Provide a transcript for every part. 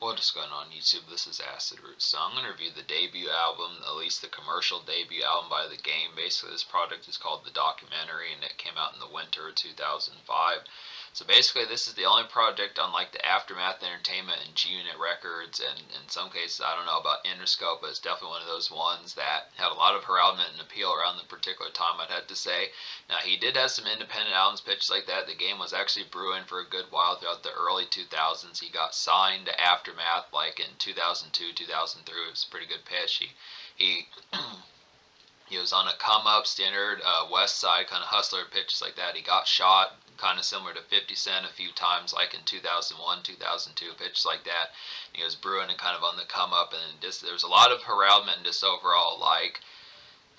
What is going on YouTube? This is Acid Root. So I'm going to review the debut album, at least the commercial debut album by The Game. Basically this project is called The Documentary and it came out in the winter of 2005. So basically this is the only project on like the Aftermath Entertainment and G-Unit Records, and in some cases I don't know about Interscope, but it's definitely one of those ones that had a lot of heraldment and appeal around the particular time, I'd have to say. Now he did have some independent albums pitched like that. The Game was actually brewing for a good while throughout the early 2000s. He got signed to Aftermath like in 2002, 2003. It was a pretty good pitch. He he was on a come up standard West Side kind of hustler pitches like that. He got shot kind of similar to 50 Cent a few times, like in 2001, 2002, pitches like that. He was brewing and kind of on the come up, and just there was a lot of heraldment and just overall like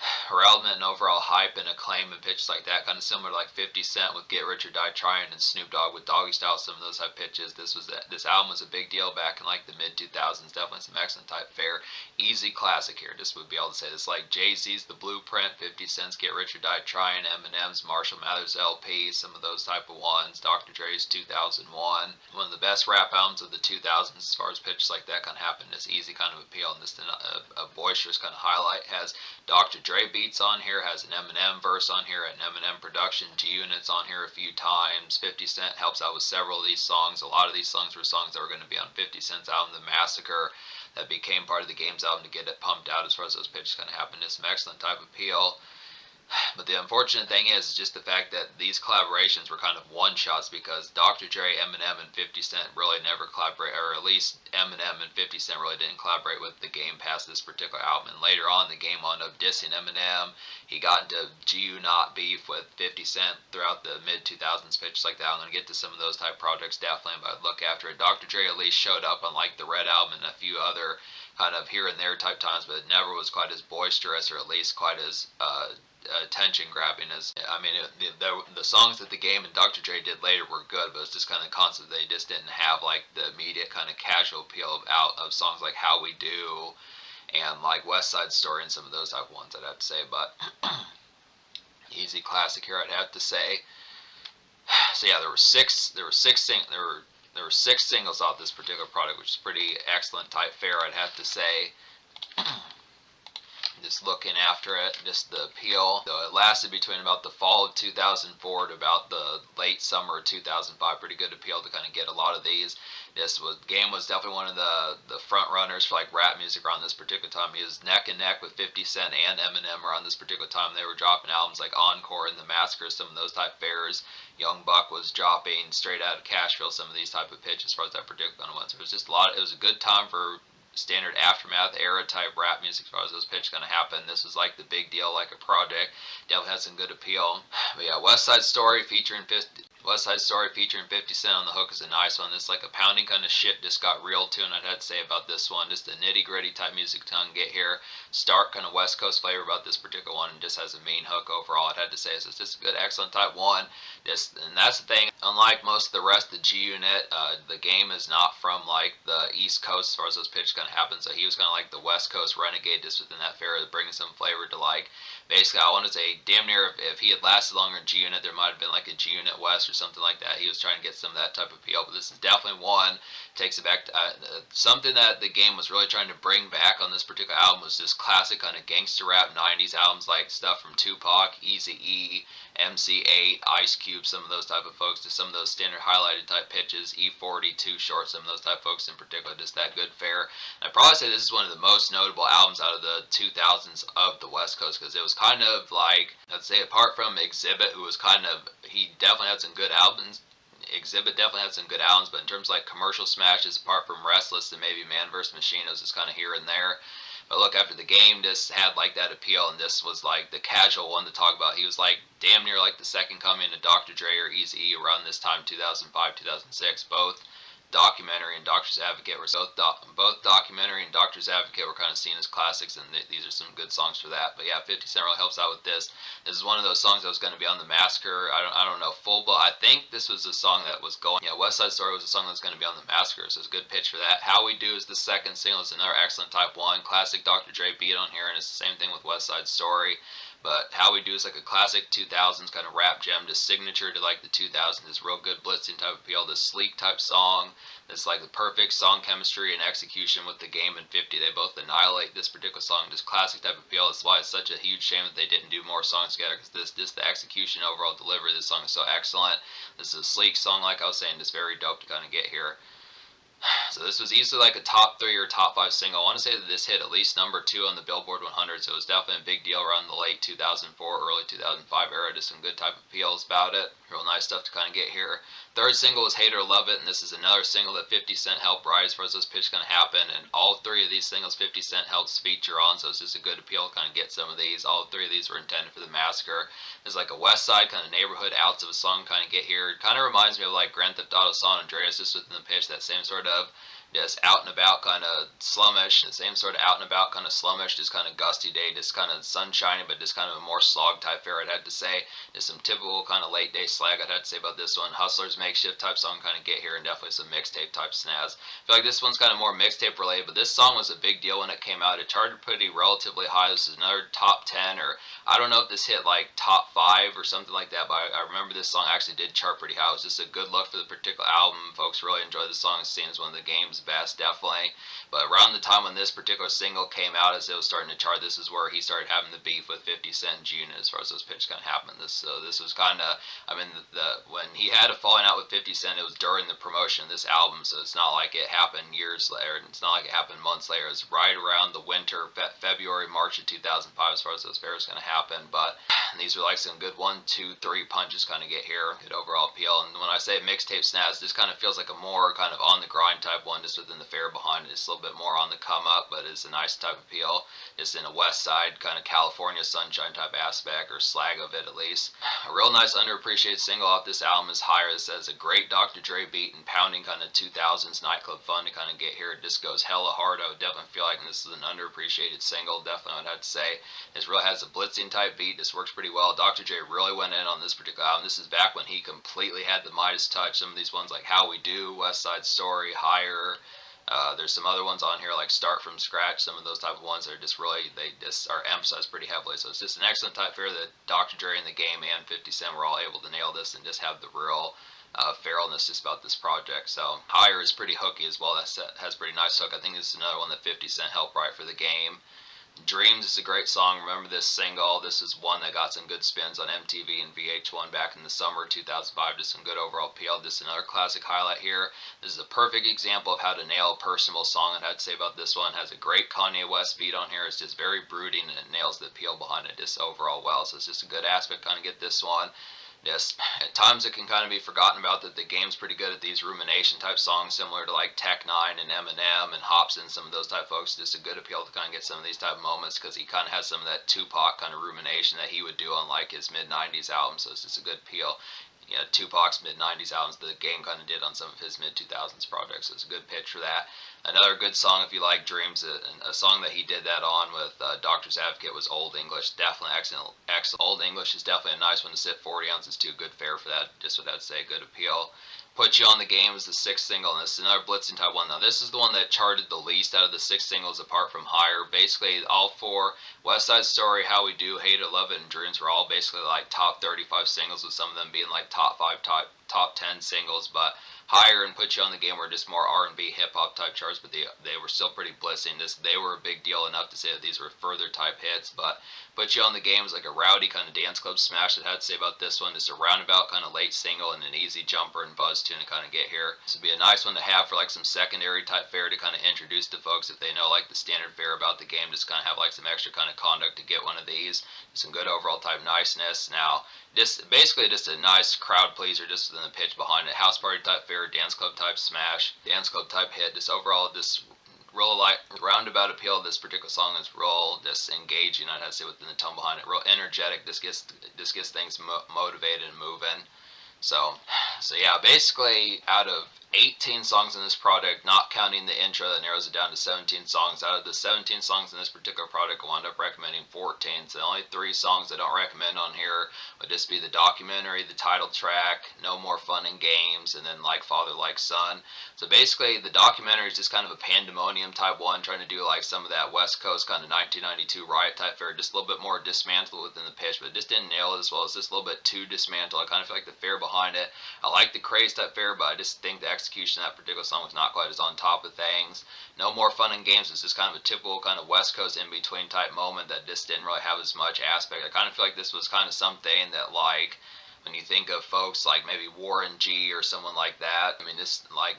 heraldment and overall hype and acclaim and pitches like that, kind of similar to like 50 Cent with Get Rich or Die Trying and Snoop Dogg with Doggy Style, some of those type pitches. This album was a big deal back in like the mid 2000s. Definitely some excellent type fare. Easy classic here. Just would be able to say this, like Jay-Z's The Blueprint, 50 Cent's Get Rich or Die Trying, Eminem's Marshall Mathers LP, some of those type of ones. Dr. Dre's 2001, one of the best rap albums of the 2000s as far as pitches like that kind of happened. This easy kind of appeal and just a boisterous kind of highlight. Has Dr. Dre beats on here, has an Eminem verse on here, an Eminem production, G-Unit's on here a few times. 50 Cent helps out with several of these songs. A lot of these songs were songs that were going to be on 50 Cent's album, The Massacre, that became part of the Game's album to get it pumped out as far as those pitches kind of happened. It's some excellent type of appeal. But the unfortunate thing is just the fact that these collaborations were kind of one-shots, because Dr. Dre, Eminem, and 50 Cent really never collaborate, or at least Eminem and 50 Cent really didn't collaborate with The Game past this particular album. And later on, The Game wound up dissing Eminem. He got into G-Unit beef with 50 Cent throughout the mid-2000s pitches like that. I'm going to get to some of those type projects definitely, but I'd look after it. Dr. Dre at least showed up on like the Red Album and a few other kind of here and there type times, but it never was quite as boisterous, or at least quite as attention grabbing as, I mean, the songs that The Game and Dr. Dre did later were good, but it's just kind of constant. They just didn't have like the immediate kind of casual appeal of songs like How We Do and like West Side Story and some of those type of ones, I'd have to say. But easy classic here, I'd have to say. So yeah, there were six singles off this particular product, which is pretty excellent type fare, I'd have to say. Just looking after it, just the appeal. So it lasted between about the fall of 2004 to about the late summer of 2005. Pretty good appeal to kind of get a lot of these. Game was definitely one of the front runners for like rap music around this particular time. He was neck and neck with 50 Cent and Eminem around this particular time. They were dropping albums like Encore and The Massacre, some of those type fares. Young Buck was dropping Straight Out of Cashville, some of these type of pitches as far as that particular one went. So it was just a lot. It was a good time for standard Aftermath era type rap music as far as those pitches gonna happen. This was like the big deal, like a project. Definitely had some good appeal. But yeah, West Side Story featuring 50 Cent on the hook is a nice one. This like a pounding kind of shit just got real tune, I'd have to say about this one. Just a nitty gritty type music tongue get here. Stark kind of West Coast flavor about this particular one, and just has a mean hook overall, I'd have to say. So it's just a good, excellent type one. And that's the thing. Unlike most of the rest of the G-Unit, The Game is not from like the East Coast as far as those pitches gonna happen. So he was kind of like the West Coast renegade just within that fair, bringing some flavor to like, basically I want to say damn near if he had lasted longer in G-Unit, there might have been like a G-Unit West or something like that. He was trying to get some of that type of appeal, but this is definitely one takes it back to something that The Game was really trying to bring back on this particular album was this classic kind of gangster rap 90s albums, like stuff from Tupac, Eazy-E, MC8, Ice Cube, some of those type of folks, to some of those standard highlighted type pitches, E40, Too Short, some of those type of folks in particular, just that good fare. And I'd probably say this is one of the most notable albums out of the 2000s of the West Coast, because it was kind of like, I'd say apart from Exhibit, who was kind of, he definitely had some good albums. Exhibit definitely had some good albums, but in terms of like commercial smashes, apart from Restless and maybe Man vs. Machine, it was just kind of here and there. But look, after The Game, this had like that appeal, and this was like the casual one to talk about. He was like damn near like the second coming of Dr. Dre or Eazy-E around this time, 2005, 2006. Both Documentary and Doctor's Advocate were both Documentary and Doctor's Advocate were kind of seen as classics, and these are some good songs for that. But yeah, 50 Cent really helps out with this. This is one of those songs that was going to be on The Massacre. I don't know full, but I think this was a song that was going. Yeah, West Side Story was a song that was going to be on The Massacre, so it's a good pitch for that. How We Do is the second single. It's another excellent type one. Classic Dr. Dre beat on here, and it's the same thing with West Side Story. But How We Do is like a classic 2000s kind of rap gem, just signature to like the 2000s. This real good blitzing type appeal, this sleek type song. It's like the perfect song chemistry and execution with the game and 50. They both annihilate this particular song. Just classic type of appeal. That's why it's such a huge shame that they didn't do more songs together, because just the execution, overall delivery, this song is so excellent. This is a sleek song, like I was saying, just very dope to kind of get here. So this was easily like a top 3 or top 5 single. I want to say that this hit at least number 2 on the Billboard 100, so it was definitely a big deal around the late 2004, early 2005 era. Just some good type of appeals about it. Real nice stuff to kind of get here. Third single was Hate or Love It, and this is another single that 50 Cent helped write as far as this pitch going to happen. And all 3 of these singles 50 Cent helps feature on, so it's just a good appeal to kind of get some of these. All 3 of these were intended for the Massacre. It's like a West Side kind of neighborhood outs of a song kind of get here. It kind of reminds me of like Grand Theft Auto San Andreas, just within the pitch, that same sort of just out and about kind of slummish, the same sort of out and about kind of slummish, just kind of gusty day, just kind of sunshiny, but just kind of a more slog type fare, I'd have to say. Just some typical kind of late day slag, I'd have to say about this one. Hustler's Makeshift type song kind of get here, and definitely some mixtape type snaz. I feel like this one's kind of more mixtape related, but this song was a big deal when it came out. It charted pretty relatively high. This is another top 10, or I don't know if this hit like top 5 or something like that, but I remember this song actually did chart pretty high. It was just a good look for the particular album. Folks really enjoyed the song. It's seen as one of the game's best, definitely. But around the time when this particular single came out, as it was starting to chart, this is where he started having the beef with 50 Cent and G-Unit as far as those pitches kind of happened. This was kind of, I mean, when he had a falling out with 50 Cent, it was during the promotion of this album, so it's not like it happened years later, and it's not like it happened months later. It was right around the winter, February, March of 2005, as far as those fairs going to happen. But these were like some good 1, 2, 3 punches kind of get here, good overall appeal. And when I say mixtape snaz, this kind of feels like a more kind of on the grind type one, just within the fair behind it. It's a little bit more on the come up, but it's a nice type of appeal. Just in a West Side kind of California sunshine type aspect, or slag of it at least. A real nice underappreciated single off this album is Higher. This has a great Dr. Dre beat and pounding kind of 2000s nightclub fun to kind of get here. It just goes hella hard. I would definitely feel like this is an underappreciated single. Definitely, I'd have to say. This really has a blitzing type beat. This works pretty well. Dr. Dre really went in on this particular album. This is back when he completely had the Midas touch. Some of these ones like How We Do, West Side Story, Higher. There's some other ones on here like Start From Scratch. Some of those type of ones are just really, they just are emphasized pretty heavily. So it's just an excellent type fare that Dr. Dre and the Game and 50 Cent were all able to nail this and just have the real feralness just about this project. So Higher is pretty hooky as well. That has pretty nice hook. I think this is another one that 50 Cent helped write for the Game. Dreams is a great song. Remember this single. This is one that got some good spins on MTV and VH1 back in the summer 2005. Just some good overall appeal. Just another classic highlight here. This is a perfect example of how to nail a personal song. And I'd say about this one, it has a great Kanye West beat on here. It's just very brooding, and it nails the appeal behind it just overall well. So it's just a good aspect kind of get this one. Yes, at times it can kind of be forgotten about that the Game's pretty good at these rumination type songs, similar to like Tech Nine and Eminem and Hopsin, some of those type folks. Just a good appeal to kind of get some of these type of moments, because he kind of has some of that Tupac kind of rumination that he would do on like his mid 90s albums. So it's just a good appeal. Yeah, Tupac's mid 90s albums, the Game kind of did on some of his mid 2000s projects. So it's a good pitch for that. Another good song if you like Dreams, a song that he did that on with Doctor's Advocate was Old English. Definitely excellent. Old English is definitely a nice one to sit 40 ounces to. Good fare for that. Just what I'd say, good appeal. Put You on the Game is the 6th single, and this is another blitzing type one. Now this is the one that charted the least out of the 6 singles apart from Higher. Basically all 4, West Side Story, How We Do, Hate It, Love It, and Dreams were all basically like top 35 singles, with some of them being like top 5, top 10 singles. But Higher and Put You on the Game were just more R&B, hip-hop type charts, but they were still pretty blitzing. They were a big deal enough to say that these were further type hits. But Put You on the Game is like a rowdy kind of dance club smash. That I had to say about this one. It's a roundabout kind of late single and an easy jumper and buzz tune to kind of get here. This would be a nice one to have for like some secondary type fare to kind of introduce to folks if they know like the standard fare about the Game. Just kind of have like some extra kind of conduct to get one of these. Some good overall type niceness. Now, basically just a nice crowd pleaser just within the pitch behind it. House party type fare, dance club type smash, dance club type hit. Just overall, just real like roundabout appeal of this particular song is real just engaging. I'd have to say within the tone behind it, real energetic. Just gets things motivated and moving. So yeah, basically out of 18 songs in this product, not counting the intro that narrows it down to 17 songs. Out of the 17 songs in this particular product, I wound up recommending 14. So the only 3 songs I don't recommend on here would just be the documentary, the title track, No More Fun and Games, and then Like Father, Like Son. So basically, the documentary is just kind of a pandemonium type one, trying to do like some of that West Coast kind of 1992 riot type fair, just a little bit more dismantled within the pitch, but it just didn't nail it as well. It's just a little bit too dismantled. I kind of feel like the fair behind it. I like the craze type fair, but I just think the execution of that particular song was not quite as on top of things. No More Fun and Games is just kind of a typical kind of West Coast in-between type moment that just didn't really have as much aspect. I kind of feel like this was kind of something that, like, when you think of folks like maybe Warren G or someone like that, I mean, this, like,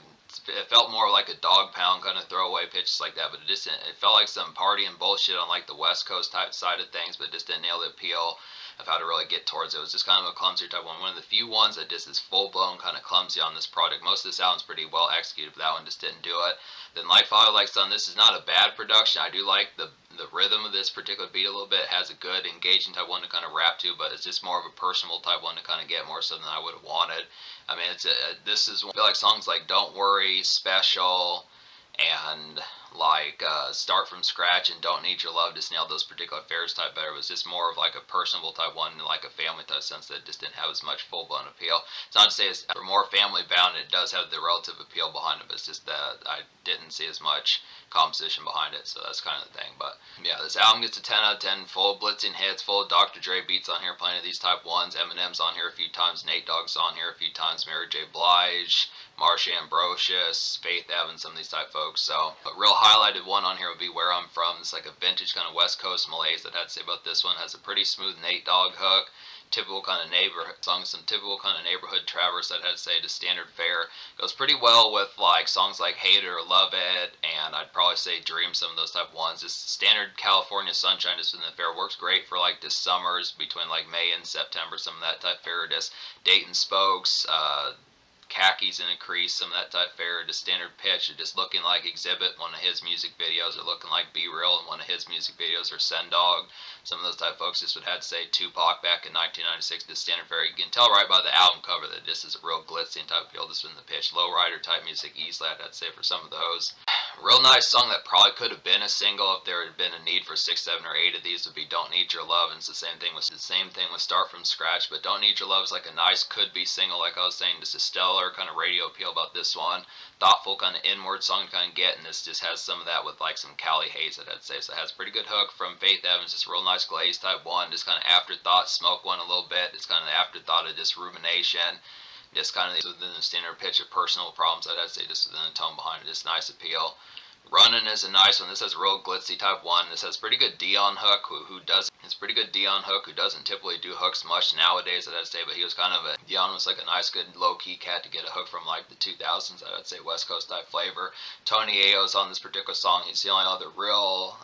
it felt more like a dog pound kind of throwaway pitches like that, but it felt like some party and bullshit on like the West Coast type side of things, but it just didn't nail the appeal of how to really get towards it. It was just kind of a clumsy type one of the few ones that just is full-blown kind of clumsy on this product. Most of this album's pretty well executed, but that one just didn't do it. Then Like Father, Like Son, this is not a bad production. I do like the rhythm of this particular beat a little bit. It has a good engaging type one to kind of rap to, but it's just more of a personal type one to kind of get more so than I would have wanted. I mean, this is, I feel like songs like Don't Worry, Special, and like Start From Scratch and Don't Need Your Love just nailed those particular fairs type better. It was just more of like a personable type one, like a family type sense that just didn't have as much full-blown appeal. It's not to say it's more family bound, it does have the relative appeal behind it, but it's just that I didn't see as much composition behind it, so that's kind of the thing. But yeah, this album gets a 10 out of 10, full of blitzing hits, full of Dr. Dre beats on here, plenty of these type ones. Eminem's on here a few times, Nate Dogg's on here a few times, Mary J. Blige, Marsha Ambrosius, Faith Evans, some of these type folks. So a real highlighted one on here would be Where I'm From. It's like a vintage kind of West Coast malaise that I'd say about this one. Has a pretty smooth Nate Dogg hook, typical kind of neighborhood songs, some typical kind of neighborhood traverse that I'd say to standard fare. Goes pretty well with like songs like Hate It or Love It, and I'd probably say Dream, some of those type ones. Just standard California sunshine just within the fair works great for like the summers between like May and September, some of that type fare. Just Dayton Spokes, Khakis in a Crease, some of that type fare, just standard pitch, just looking like Exhibit, one of his music videos, or looking like Be Real in one of his music videos, or Send Dog. Some of those type folks just would have to say Tupac back in 1996, the standard fare. You can tell right by the album cover that this is a real glitzing type feel just in the pitch. Lowrider type music, easily I'd say for some of those. Real nice song that probably could have been a single if there had been a need for 6, 7, or 8 of these would be Don't Need Your Love, and it's the same thing with Start From Scratch. But Don't Need Your Love is like a nice could be single, like I was saying, just a stellar kind of radio appeal about this one. Thoughtful kind of inward song to kind of get, and this just has some of that with like some Cali Hayes that I'd say. So it has a pretty good hook from Faith Evans, just a real nice glaze type one, just kind of afterthought, smoke one a little bit. It's kind of the afterthought of just rumination, just kind of within the standard pitch of personal problems that I'd say, just within the tone behind it, just nice appeal. Running is a nice one. This has a real glitzy type one. This has pretty good Dion hook, who does. It's pretty good Dion hook, who doesn't typically do hooks much nowadays, I'd say, but he was kind of a, Dion was like a nice, good, low-key cat to get a hook from like the 2000s, I'd say, West Coast type flavor. Tony Ayo's on this particular song. He's the only other real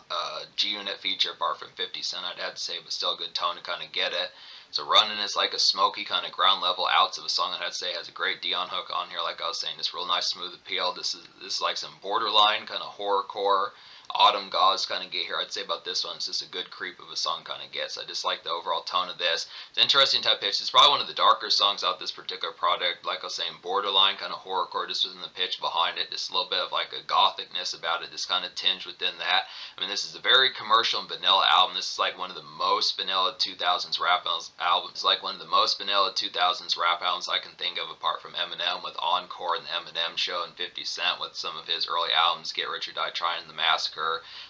G-Unit feature apart from 50 Cent, I'd have to say, but still a good tone to kind of get it. So Running is like a smoky kind of ground level outs of a song that I'd say has a great Dion hook on here, like I was saying, this real nice smooth appeal. This is like some borderline kind of horrorcore Autumn Gauze kind of get here. I'd say about this one, it's just a good creep of a song kind of gets. I just like the overall tone of this. It's an interesting type pitch. It's probably one of the darker songs out this particular product. Like I was saying, borderline kind of horrorcore just within the pitch behind it. Just a little bit of like a gothicness about it, just kind of tinge within that. I mean, this is a very commercial and vanilla album. This is like one of the most vanilla 2000s rap albums. It's like one of the most vanilla 2000s rap albums I can think of apart from Eminem with Encore and the Eminem Show, and 50 Cent with some of his early albums, Get Rich or Die Trying, The Massacre,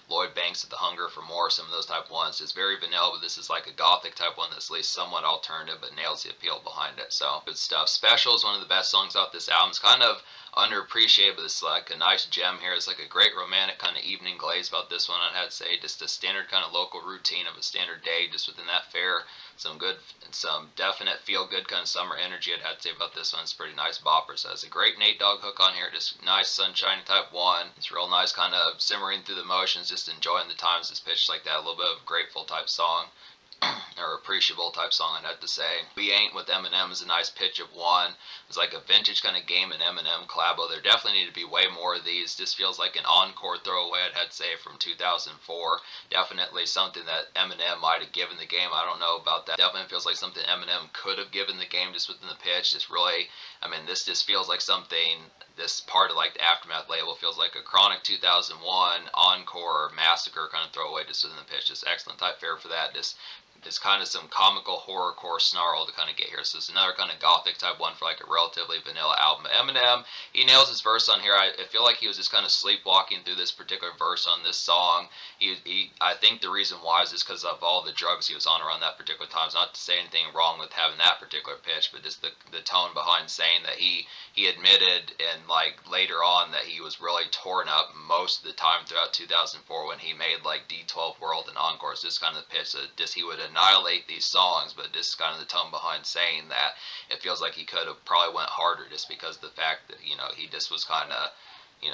Lloyd Banks at The Hunger for More, some of those type ones. It's very vanilla, but this is like a gothic type one that's at least somewhat alternative, but nails the appeal behind it. So good stuff. Special is one of the best songs off this album. It's kind of underappreciated, but it's like a nice gem here. It's like a great romantic kind of evening glaze about this one, I'd have to say. Just a standard kind of local routine of a standard day just within that fair. Some definite feel-good kind of summer energy, I'd have to say about this one. It's a pretty nice bopper. So it's a great Nate Dogg hook on here. Just nice sunshine type one. It's real nice kind of simmering through the motions, just enjoying the times it's pitched like that. A little bit of grateful type song. Or appreciable type song, I'd have to say. We Ain't with Eminem is a nice pitch of one. It's like a vintage kind of Game and Eminem collabo. There definitely need to be way more of these. This feels like an encore throwaway, I'd have to say, from 2004. Definitely something that Eminem might have given the Game. I don't know about that. Definitely feels like something Eminem could have given the Game just within the pitch. Just really, I mean, this just feels like something this part of like the Aftermath label feels like a Chronic 2001 Encore Massacre kind of throwaway just within the pitch. Just excellent type fare for that. Just it's kind of some comical horrorcore snarl to kind of get here. So it's another kind of gothic type one for like a relatively vanilla album. Eminem, he nails his verse on here. I feel like he was just kind of sleepwalking through this particular verse on this song. I think the reason why is just because of all the drugs he was on around that particular time. It's not to say anything wrong with having that particular pitch, but just the tone behind saying that he admitted and like later on that he was really torn up most of the time throughout 2004 when he made like D12 World and Encore. It's just kind of the pitch that just he would annihilate these songs, but this is kind of the tone behind saying that it feels like he could have probably went harder just because of the fact that he just was kind of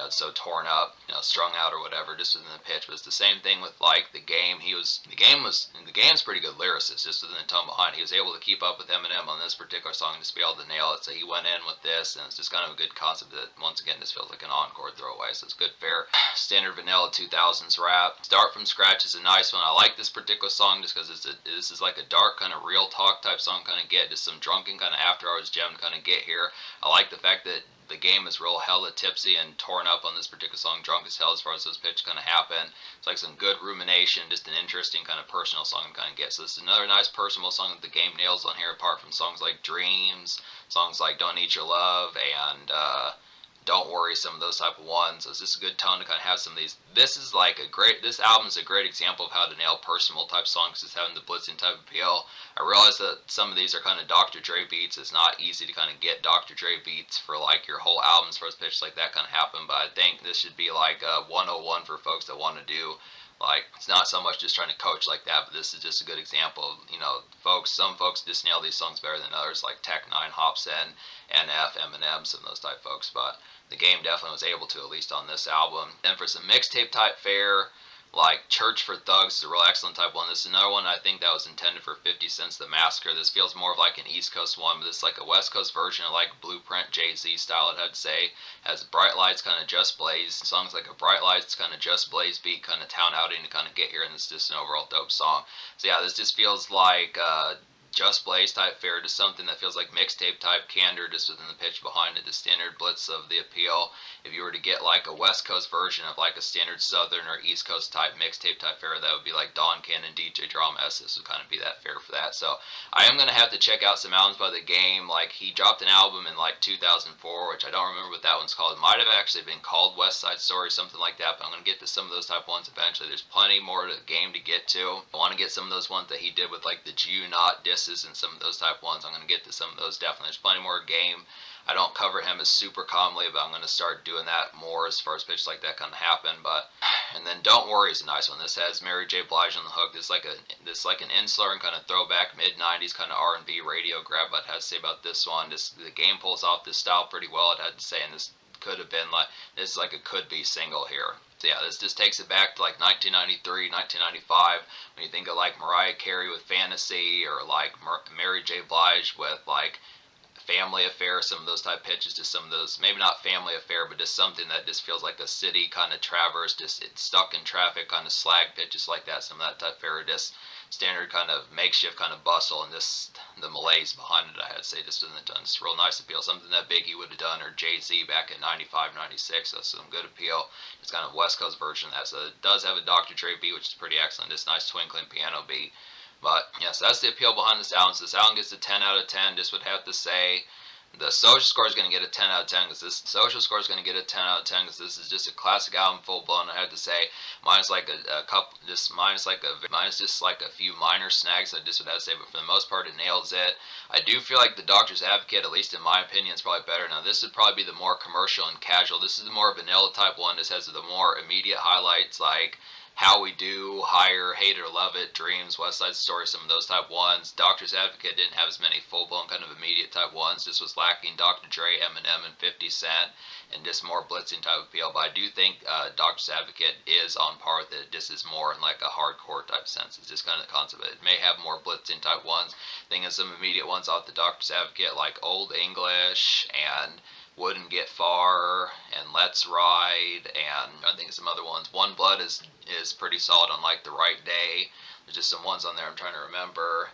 so torn up, strung out or whatever, just within the pitch. But it's the same thing with like the game. The game's pretty good lyricist, just within the tone behind. He was able to keep up with Eminem on this particular song, just be able to nail it. So he went in with this, and it's just kind of a good concept that once again this feels like an encore throwaway. So it's good fare. Standard vanilla 2000s rap. Start from Scratch is a nice one. I like this particular song just because this is like a dark kind of real talk type song, kind of get just some drunken kind of after hours gem to kind of get here. I like the fact that the game is real hella tipsy and torn up on this particular song, drunk as hell as far as those pitches kind of happen. It's like some good rumination, just an interesting kind of personal song to kind of get. So this is another nice personal song that the game nails on here, apart from songs like Dreams, songs like Don't Need Your Love, and Don't Worry, some of those type of ones. So it's just a good tone to kind of have some of these. This album is a great example of how to nail personal type songs, just having the blitzing type appeal. I realize that some of these are kind of Dr. Dre beats. It's not easy to kind of get Dr. Dre beats for like your whole albums first pitch like that kind of happen, but I think this should be like a 101 for folks that want to do. Like, it's not so much just trying to coach like that, but this is just a good example of, some folks just nail these songs better than others, like Tech 9, Hopsin, NF, Eminem, some of those type folks, but the game definitely was able to, at least on this album. Then for some mixtape type fare, like Church for Thugs is a real excellent type one. This is another one I think that was intended for 50 Cent's The Massacre. This feels more of like an East Coast one, but this is like a West Coast version of like Blueprint Jay-Z style, I'd have to say. Has Bright Lights kind of Just Blaze. Songs like a Bright Lights kind of Just Blaze beat, kind of town outing to kind of get here, and it's just an overall dope song. So yeah, this just feels like Just Blaze type fare, just something that feels like mixtape type candor, just within the pitch behind it, the standard blitz of the appeal. If you were to get like a West Coast version of like a standard Southern or East Coast type mixtape type fare, that would be like Don Cannon, DJ Drama S. This would kind of be that fare for that. So I am going to have to check out some albums by the game. Like, he dropped an album in like 2004, which I don't remember what that one's called. It might have actually been called West Side Story, something like that, but I'm going to get to some of those type ones eventually. There's plenty more to the game to get to. I want to get some of those ones that he did with like the Jew Not disses and some of those type ones. I'm going to get to some of those definitely. There's plenty more game. I don't cover him as super commonly, but I'm going to start doing that more as far as pitches like that kind of happen. And then Don't Worry is a nice one. This has Mary J. Blige on the hook. This is like an insular and kind of throwback mid-90s kind of R&B radio grab. I'd have to say about this one. The game pulls off this style pretty well, I'd have to say, and this could have been like, this is like a could-be single here. So yeah, this just takes it back to like 1993, 1995, when you think of like Mariah Carey with Fantasy, or like Mary J. Blige with like Family Affair, some of those type pitches, just some of those, maybe not Family Affair, but just something that just feels like a city kind of traverse, just it's stuck in traffic kind of slag pitches like that, some of that type fare, just standard kind of makeshift kind of bustle, and just the malaise behind it, I had to say, just isn't done. It's real nice appeal, something that Biggie would have done, or Jay-Z back in 95, 96, so some good appeal. It's kind of West Coast version of that, so it does have a Dr. Dre beat, which is pretty excellent, this nice twinkling piano beat. But yes, that's the appeal behind this album. So this album gets a 10 out of 10. Just would have to say the social score is going to get a 10 out of 10 because this social score is going to get a 10 out of 10 because this is just a classic album, full blown. I have to say, minus like a couple, minus just like a few minor snags. I just would have to say, but for the most part, it nails it. I do feel like the Doctor's Advocate, at least in my opinion, is probably better. Now this would probably be the more commercial and casual. This is the more vanilla type one. This has the more immediate highlights like How We Do, Higher, Hate or Love It, Dreams, West Side Story, some of those type ones. Doctor's Advocate didn't have as many full-blown kind of immediate type ones. This was lacking Dr. Dre, Eminem, and 50 Cent, and just more blitzing type appeal. But I do think Doctor's Advocate is on par with it. This is more in like a hardcore type sense. It's just kind of the concept of it. It may have more blitzing type ones. Thinking of some immediate ones off the Doctor's Advocate, like Old English and Wouldn't Get Far and Let's Ride, and I think some other ones. One Blood is pretty solid on like The Right Day. There's just some ones on there I'm trying to remember.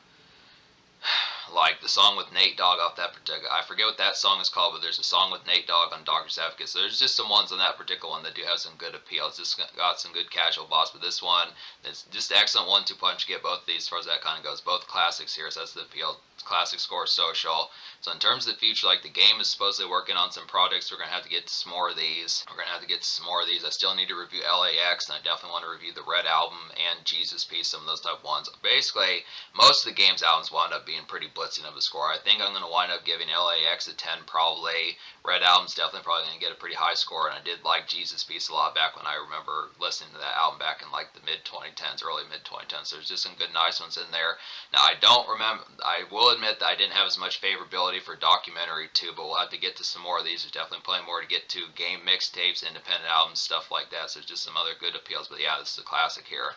like the song with Nate Dogg off that particular. I forget what that song is called, but there's a song with Nate Dogg on Doctor's Advocate. So there's just some ones on that particular one that do have some good appeal. It's just got some good casual boss, but this one it's just excellent 1-2 punch to get both of these as far as that kind of goes. Both classics here, so that's the appeal. Classic score social. So in terms of the future, like the game is supposedly working on some projects. We're gonna have to get some more of these. I still need to review LAX, and I definitely want to review the Red Album and Jesus Piece, some of those type of ones. Basically, most of the game's albums wound up being pretty blitzing of a score. I think I'm gonna wind up giving LAX a 10 probably. Red Album's definitely probably gonna get a pretty high score, and I did like Jesus Piece a lot back when I remember listening to that album back in like the mid 2010s, early mid 2010s. So there's just some good nice ones in there. Now I will admit that I didn't have as much favorability for Documentary 2, but we'll have to get to some more of these. There's definitely plenty more to get to. Game mixtapes, independent albums, stuff like that. So there's just some other good appeals. But yeah, this is a classic here.